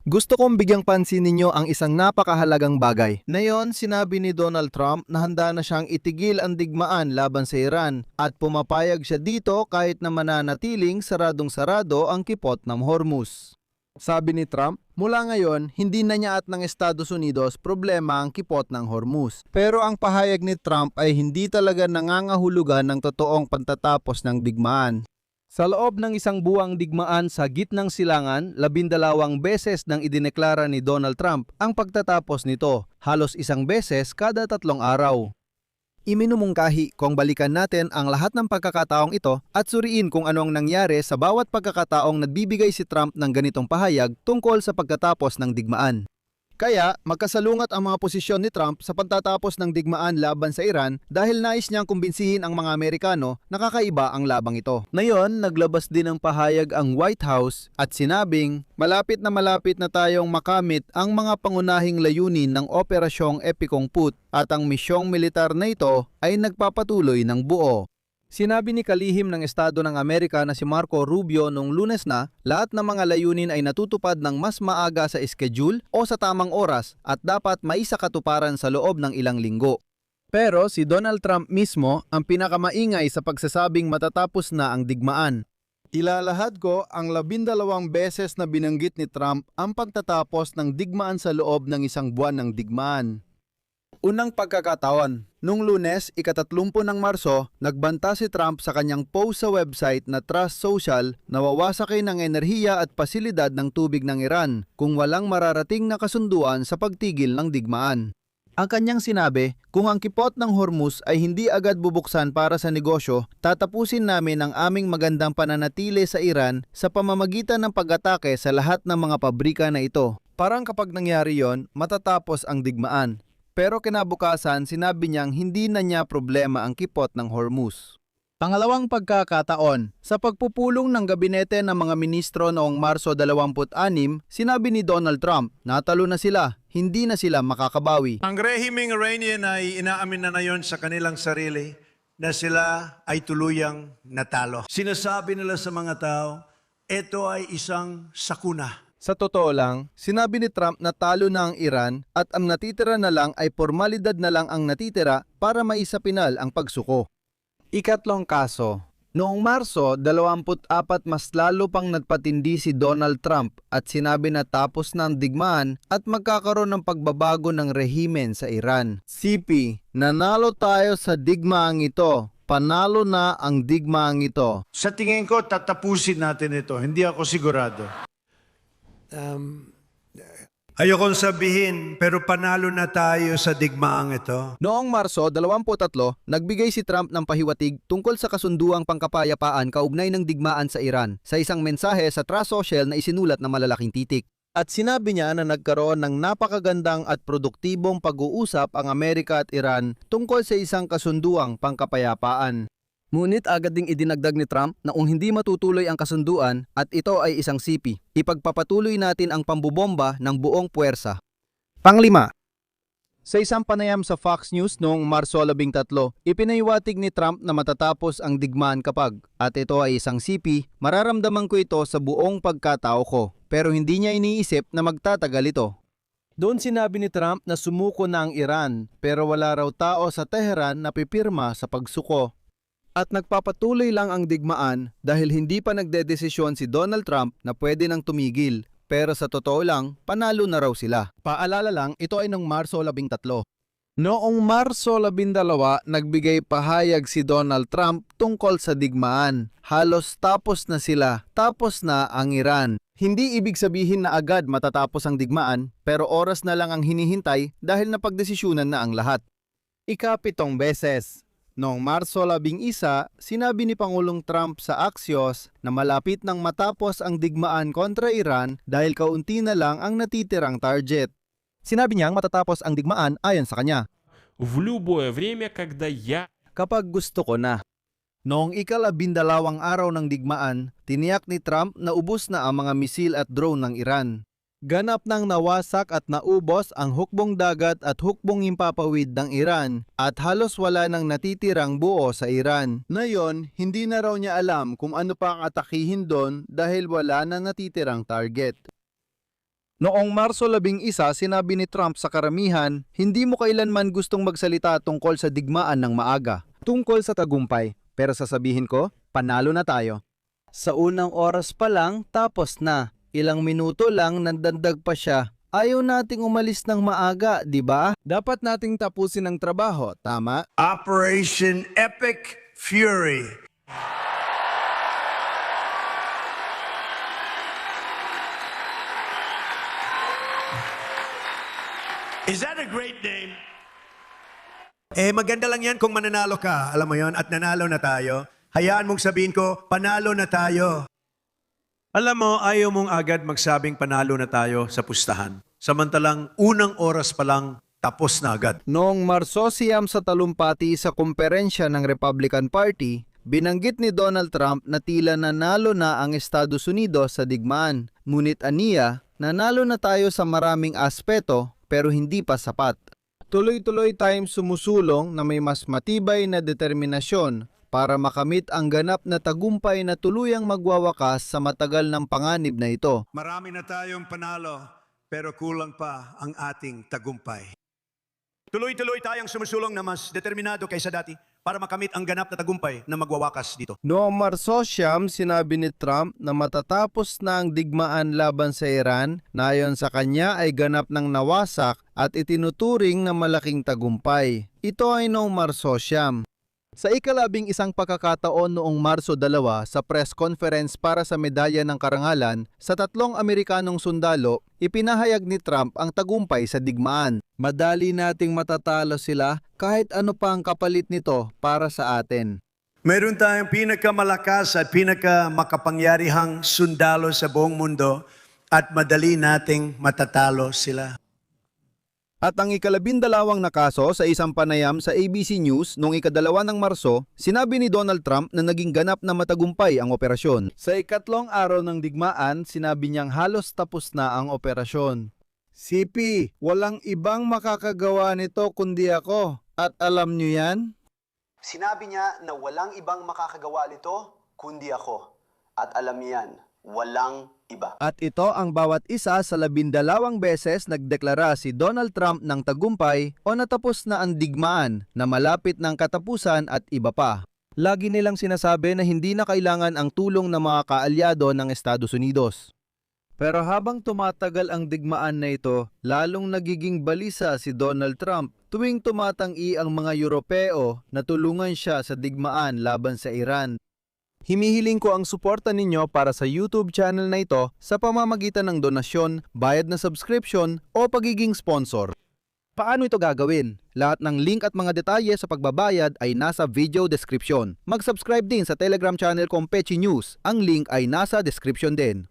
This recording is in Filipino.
Gusto kong bigyang pansin ninyo ang isang napakahalagang bagay. Ngayon, sinabi ni Donald Trump na handa na siyang itigil ang digmaan laban sa Iran at pumapayag siya dito kahit na mananatiling saradong-sarado ang kipot ng Hormuz. Sabi ni Trump, mula ngayon, hindi na niya at ng Estados Unidos problema ang kipot ng Hormuz. Pero ang pahayag ni Trump ay hindi talaga nangangahulugan ng totoong pantatapos ng digmaan. Sa loob ng isang buwang digmaan sa gitnang silangan, 12 beses nang idineklara ni Donald Trump ang pagtatapos nito, halos isang beses kada 3 araw. Iminumungkahi kung balikan natin ang lahat ng pagkakataong ito at suriin kung ano ang nangyari sa bawat pagkakataong nagbibigay si Trump ng ganitong pahayag tungkol sa pagtatapos ng digmaan. Kaya, magkasalungat ang mga posisyon ni Trump sa pagtatapos ng digmaan laban sa Iran dahil nais niyang kumbinsihin ang mga Amerikano na kakaiba ang labang ito. Ngayon, naglabas din ng pahayag ang White House at sinabing, malapit na tayong makamit ang mga pangunahing layunin ng Operasyong Epicong Put at ang misyong militar na ito ay nagpapatuloy ng buo. Sinabi ni kalihim ng Estado ng Amerika na si Marco Rubio noong Lunes na lahat ng mga layunin ay natutupad ng mas maaga sa schedule o sa tamang oras at dapat maisakatuparan sa loob ng ilang linggo. Pero si Donald Trump mismo ang pinakamaingay sa pagsasabing matatapos na ang digmaan. Ilalahad ko ang 12 beses na binanggit ni Trump ang pagtatapos ng digmaan sa loob ng isang buwan ng digmaan. Unang pagkakataon, noong Lunes, ika-30 ng Marso, nagbanta si Trump sa kanyang post sa website na Trust Social na wawasakin ang enerhiya at pasilidad ng tubig ng Iran kung walang mararating na kasunduan sa pagtigil ng digmaan. Ang kanyang sinabi, kung ang kipot ng Hormuz ay hindi agad bubuksan para sa negosyo, tatapusin namin ang aming magandang pananatili sa Iran sa pamamagitan ng pag-atake sa lahat ng mga pabrika na ito. Parang kapag nangyari yon, matatapos ang digmaan. Pero kinabukasan, sinabi niyang hindi na niya problema ang kipot ng Hormuz. Pangalawang pagkakataon, sa pagpupulong ng gabinete ng mga ministro noong Marso 26, sinabi ni Donald Trump, natalo na sila, hindi na sila makakabawi. Ang rehimeng Iranian ay inaamin na ngayon sa kanilang sarili na sila ay tuluyang natalo. Sinasabi nila sa mga tao, ito ay isang sakuna. Sa totoo lang, sinabi ni Trump na talo na ang Iran at ang natitira na lang ay formalidad na lang ang natitira para maisapinal ang pagsuko. Ikatlong kaso. Noong Marso 24 mas lalo pang nagpatindi si Donald Trump at sinabi na tapos na ang digmaan at magkakaroon ng pagbabago ng rehimen sa Iran. CP, nanalo tayo sa digmaang ito. Panalo na ang digmaang ito. Sa tingin ko, tatapusin natin ito. Hindi ako sigurado. Ayokong sabihin, pero panalo na tayo sa digmaang ito. Noong Marso 23, nagbigay si Trump ng pahiwatig tungkol sa kasunduang pangkapayapaan kaugnay ng digmaan sa Iran sa isang mensahe sa Trust Social na isinulat na malalaking titik. At sinabi niya na nagkaroon ng napakagandang at produktibong pag-uusap ang Amerika at Iran tungkol sa isang kasunduang pangkapayapaan. Ngunit agad ding idinagdag ni Trump na kung hindi matutuloy ang kasunduan at ito ay isang sipi, ipagpapatuloy natin ang pambubomba ng buong puwersa. Panglima. Sa isang panayam sa Fox News noong Marso 13, ipinahiwatig ni Trump na matatapos ang digmaan kapag, at ito ay isang sipi, mararamdaman ko ito sa buong pagkatao ko, pero hindi niya iniisip na magtatagal ito. Doon sinabi ni Trump na sumuko na ang Iran, pero wala raw tao sa Tehran na pipirma sa pagsuko. At nagpapatuloy lang ang digmaan dahil hindi pa nagdedesisyon si Donald Trump na pwede nang tumigil. Pero sa totoo lang, panalo na raw sila. Paalala lang, ito ay noong Marso 13. Noong Marso 12, nagbigay pahayag si Donald Trump tungkol sa digmaan. Halos tapos na sila, tapos na ang Iran. Hindi ibig sabihin na agad matatapos ang digmaan, pero oras na lang ang hinihintay dahil napagdesisyonan na ang lahat. Ika-7 beses. Noong Marso 11, sinabi ni Pangulong Trump sa Axios na malapit nang matapos ang digmaan kontra Iran dahil kaunti na lang ang natitirang target. Sinabi niyang matatapos ang digmaan ayon sa kanya. В любое время, когда я... Kapag gusto ko na. Noong ika-12 araw ng digmaan, tiniyak ni Trump na ubos na ang mga misil at drone ng Iran. Ganap nang nawasak at naubos ang hukbong dagat at hukbong himpapawid ng Iran at halos wala nang natitirang buo sa Iran. Ngayon, hindi na raw niya alam kung ano pa ang atakihin doon dahil wala na natitirang target. Noong Marso 11, sinabi ni Trump sa karamihan, hindi mo kailanman gustong magsalita tungkol sa digmaan ng maaga, tungkol sa tagumpay. Pero sasabihin ko, panalo na tayo. Sa unang oras pa lang, tapos na. Ilang minuto lang, nandandag pa siya. Ayaw nating umalis ng maaga, di ba? Dapat nating tapusin ang trabaho, tama? Operation Epic Fury. Is that a great name? Maganda lang yan kung mananalo ka, alam mo yon, at nanalo na tayo. Hayaan mong sabihin ko, panalo na tayo. Alam mo, ayaw mong agad magsabing panalo na tayo sa pustahan. Samantalang unang oras pa lang, tapos na agad. Noong Marso siyam sa talumpati sa komperensya ng Republican Party, binanggit ni Donald Trump na tila nanalo na ang Estados Unidos sa digmaan. Ngunit aniya, nanalo na tayo sa maraming aspeto pero hindi pa sapat. Tuloy-tuloy tayong sumusulong na may mas matibay na determinasyon para makamit ang ganap na tagumpay na tuluyang magwawakas sa matagal ng panganib na ito. Marami na tayong panalo, pero kulang pa ang ating tagumpay. Tuloy-tuloy tayong sumusulong na mas determinado kaysa dati para makamit ang ganap na tagumpay na magwawakas dito. Noong Marso siyam, sinabi ni Trump na matatapos na ang digmaan laban sa Iran na ayon sa kanya ay ganap ng nawasak at itinuturing na malaking tagumpay. Ito ay noong Marso siyam. Sa ika-11 pagkakataon noong Marso 2 sa press conference para sa medalya ng karangalan sa 3 Amerikanong sundalo, ipinahayag ni Trump ang tagumpay sa digmaan. Madali nating matatalo sila kahit ano pa ang kapalit nito para sa atin. Meron tayong pinakamalakas at pinakamakapangyarihang sundalo sa buong mundo at madali nating matatalo sila. At ang ika-12 na kaso sa isang panayam sa ABC News noong ika-2 ng Marso, sinabi ni Donald Trump na naging ganap na matagumpay ang operasyon. Sa ikatlong araw ng digmaan, sinabi niyang halos tapos na ang operasyon. CP, walang ibang makakagawa nito kundi ako. At alam niyo yan? Sinabi niya na walang ibang makakagawa nito kundi ako. At alam niyan, walang iba. At ito ang bawat isa sa 12 beses nagdeklara si Donald Trump ng tagumpay o natapos na ang digmaan na malapit ng katapusan at iba pa. Lagi nilang sinasabi na hindi na kailangan ang tulong ng mga kaalyado ng Estados Unidos. Pero habang tumatagal ang digmaan na ito, lalong nagiging balisa si Donald Trump tuwing tumatang-i ang mga Europeo na tulungan siya sa digmaan laban sa Iran. Himihiling ko ang suporta ninyo para sa YouTube channel na ito sa pamamagitan ng donasyon, bayad na subscription o pagiging sponsor. Paano ito gagawin? Lahat ng link at mga detalye sa pagbabayad ay nasa video description. Mag-subscribe din sa Telegram channel kong Pechi News. Ang link ay nasa description din.